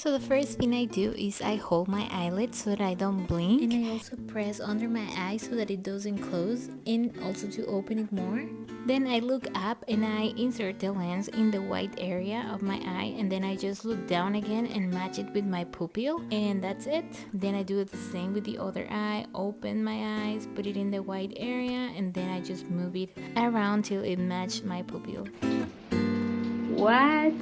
So the first thing I do is I hold my eyelids so that I don't blink, and I also press under my eye so that it doesn't close, and also to open it more. Then I look up and I insert the lens in the white area of my eye, and then I just look down again and match it with my pupil, and that's it. Then I do the same with the other eye, open my eyes, put it in the white area, and then I just move it around till it matches my pupil. What?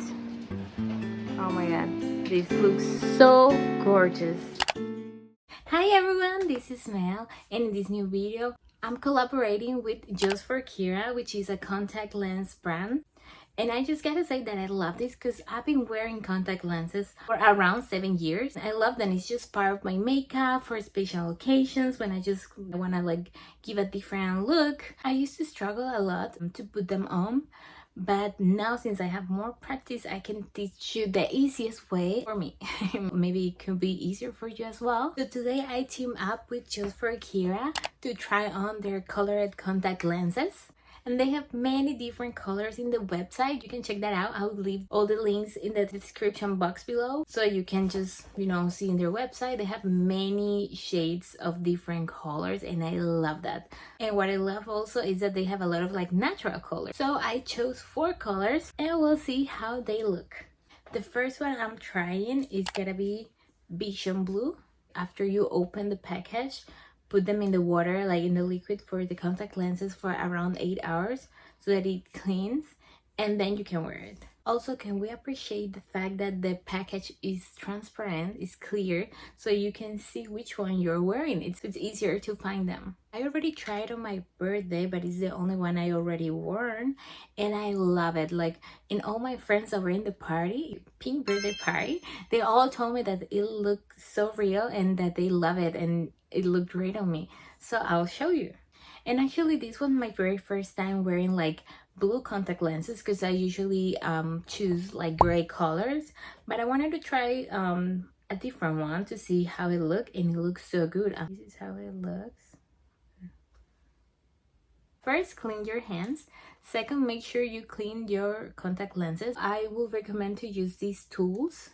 Oh my god, this looks so gorgeous. Hi everyone, this is Mel, and in this new video I'm collaborating with Just4Kira, which is a contact lens brand. And I just gotta say that I love this because I've been wearing contact lenses for around 7 years. I love that it's just part of my makeup for special occasions when I just wanna give a different look. I used to struggle a lot to put them on, but now since I have more practice, I can teach you the easiest way for me. Maybe it could be easier for you as well. So today I team up with Just4Kira to try on their colored contact lenses. And they have many different colors in the website. You can check that out. I'll leave all the links in the description box below, so you can just see in their website. They have many shades of different colors, and I love that. And what I love also is that they have a lot of natural colors. So I chose 4 colors and we'll see how they look. The first one I'm trying is gonna be Vision Blue. After you open the package, put them in the water, in the liquid for the contact lenses for around 8 hours so that it cleans, and then you can wear it. Also, can we appreciate the fact that the package is transparent, is clear, so you can see which one you're wearing. It's easier to find them. I already tried on my birthday, but it's the only one I already worn, and I love it. In all my friends that were in the party, pink birthday party, they all told me that it looked so real and that they love it and it looked great on me. So I'll show you. And actually this was my very first time wearing blue contact lenses, because I usually choose gray colors, but I wanted to try a different one to see how it looked, and it looks so good. This is how it looks. First, clean your hands. Second, make sure you clean your contact lenses. I will recommend to use these tools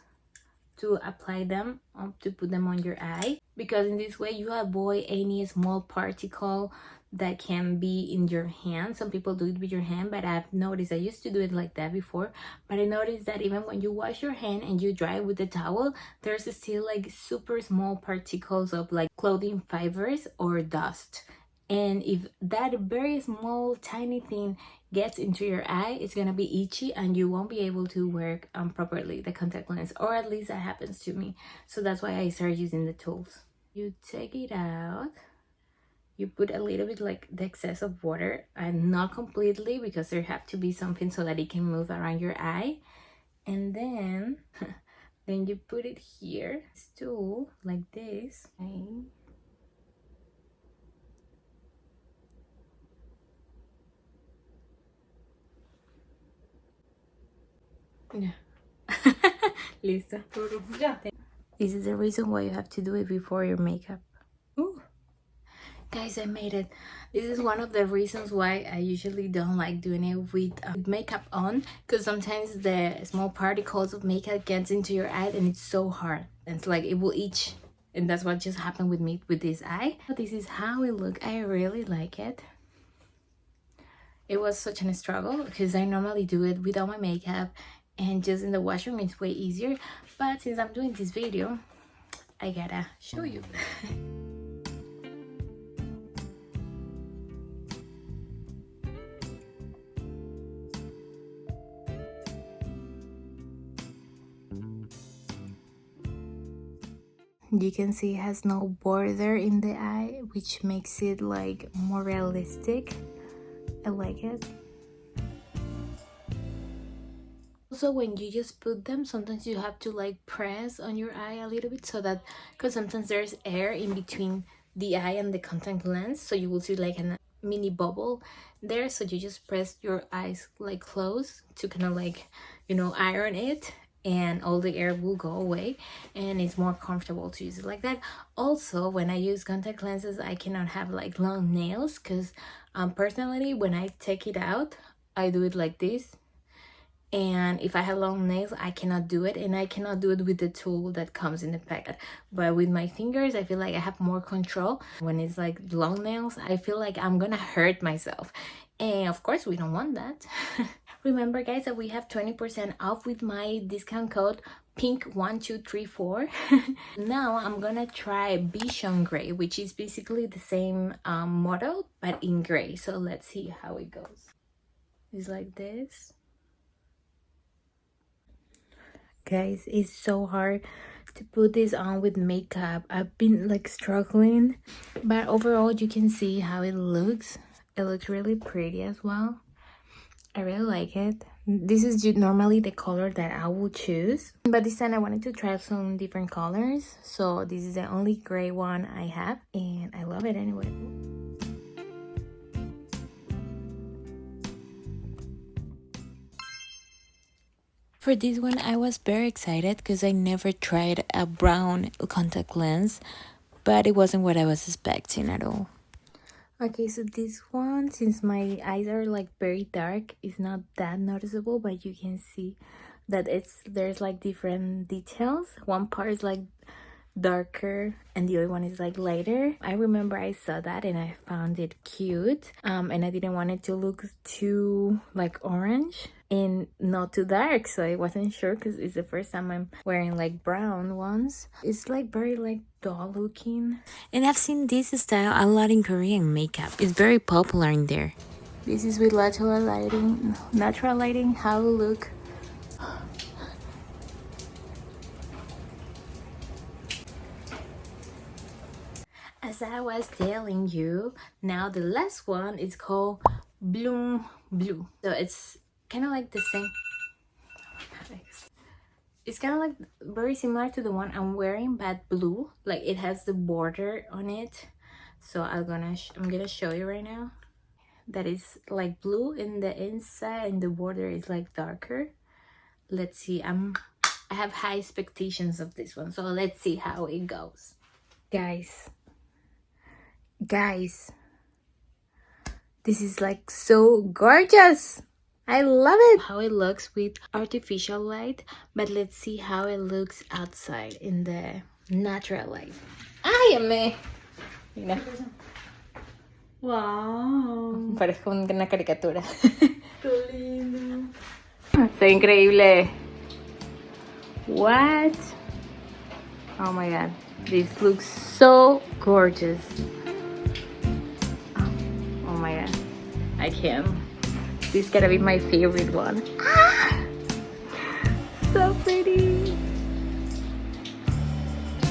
to apply them, to put them on your eye, because in this way you avoid any small particle that can be in your hand. Some people do it with your hand, but I've noticed, I used to do it like that before, but I noticed that even when you wash your hand and you dry with the towel, there's still super small particles of clothing fibers or dust. And if that very small tiny thing gets into your eye, it's gonna be itchy and you won't be able to wear properly the contact lens, or at least that happens to me. So that's why I started using the tools. You take it out, you put a little bit the excess of water, and not completely, because there have to be something so that it can move around your eye. And then then you put it here, stool, like this, okay. Yeah. Listo. This is the reason why you have to do it before your makeup. Ooh. Guys, I made it. This is one of the reasons why I usually don't like doing it with makeup on, because sometimes the small particles of makeup gets into your eye and it's so hard. And it's it will itch. And that's what just happened with me with this eye. But this is how it look. I really like it. It was such a struggle because I normally do it without my makeup, and just in the washroom it's way easier. But since I'm doing this video, I gotta show you. You can see it has no border in the eye, which makes it more realistic. I like it. Also, when you just put them, sometimes you have to press on your eye a little bit, so that, because sometimes there's air in between the eye and the contact lens, so you will see a mini bubble there. So you just press your eyes close to kind of iron it, and all the air will go away, and it's more comfortable to use it like that. Also, when I use contact lenses, I cannot have long nails, because personally when I take it out, I do it like this, And if I have long nails, I cannot do it, and I cannot do it with the tool that comes in the packet. But with my fingers, I feel like I have more control. When it's like long nails, I feel like I'm gonna hurt myself, and of course we don't want that. Remember guys that we have 20% off with my discount code pink1234. Now I'm gonna try Bichon Gray, which is basically the same model but in gray. So let's see how it goes. It's like this. Guys, it's so hard to put this on with makeup. I've been like struggling, but overall you can see how it looks. It looks really pretty as well. I really like it. This is normally the color that I will choose, but this time I wanted to try some different colors, so this is the only gray one I have, and I love it anyway. For this one, I was very excited because I never tried a brown contact lens, but it wasn't what I was expecting at all. Okay, so this one, since my eyes are like very dark, it's not that noticeable, but you can see that there's like different details. One part is like darker and the other one is like lighter. I remember I saw that and I found it cute, and I didn't want it to look too like orange and not too dark, so I wasn't sure because it's the first time I'm wearing like brown ones. It's like very like doll looking, and I've seen this style a lot in Korean makeup. It's very popular in there. This is with natural lighting, how it look. As I was telling you, now the last one is called Bloom Blue. So it's kind of like the same. It's kind of like very similar to the one I'm wearing, but blue. Like it has the border on it. So I'm gonna show you right now. That is like blue in the inside and the border is like darker. Let's see. I have high expectations of this one, so let's see how it goes. Guys, this is like so gorgeous. I love it how it looks with artificial light, but let's see how it looks outside in the natural light. Ay, amé. Mira. Wow. Parezco una caricatura. Qué lindo. Está increíble. What? Oh my god. This looks so gorgeous. Oh my god. I can't. This is gonna be my favorite one. Ah! So pretty.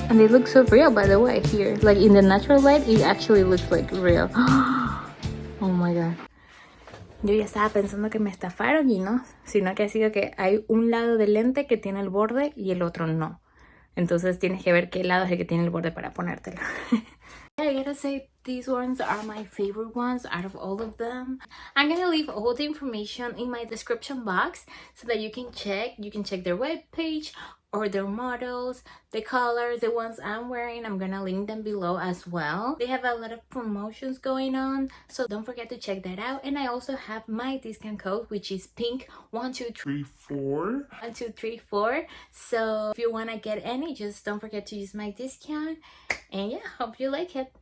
And they look so real, by the way, here. Like in the natural light, it actually looks like real. Oh my god. Yo ya estaba pensando que me estafaron y no, sino que ha sido que hay un lado del lente que tiene el borde y el otro no. Entonces tienes que ver qué lado es el que tiene el borde para ponértelo. I gotta say, these ones are my favorite ones out of all of them. I'm gonna leave all the information in my description box so that you can check their webpage or their models, the colors, the ones I'm wearing. I'm gonna link them below as well. They have a lot of promotions going on, so don't forget to check that out. And I also have my discount code, which is pink1234. 1234. So if you wanna get any, just don't forget to use my discount. And yeah, hope you like it.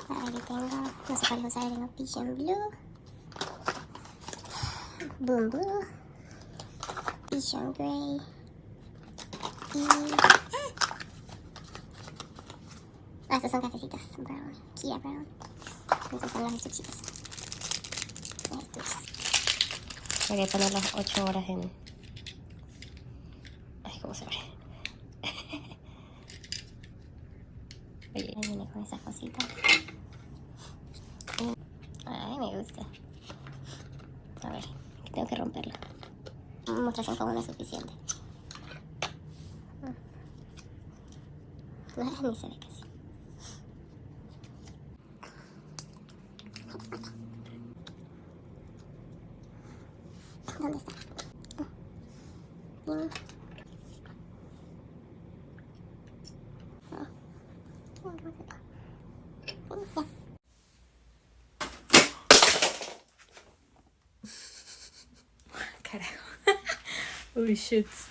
Aquí tengo, no sé cuál usar, tengo Pigeon Blue, Boom Blue, Pigeon Gray y... estos son cafecitos brown, Kira Brown. Estos son los estuchitos. Voy a poner las 8 horas en... Ay, ¿cómo se ve? Oye, ahí viene con esas cositas. Ay, me gusta. A ver, que tengo que romperlo. Mostración con una es suficiente. Ni se ve casi. ¿Dónde está? Bien. Carajo. Oh, shoots.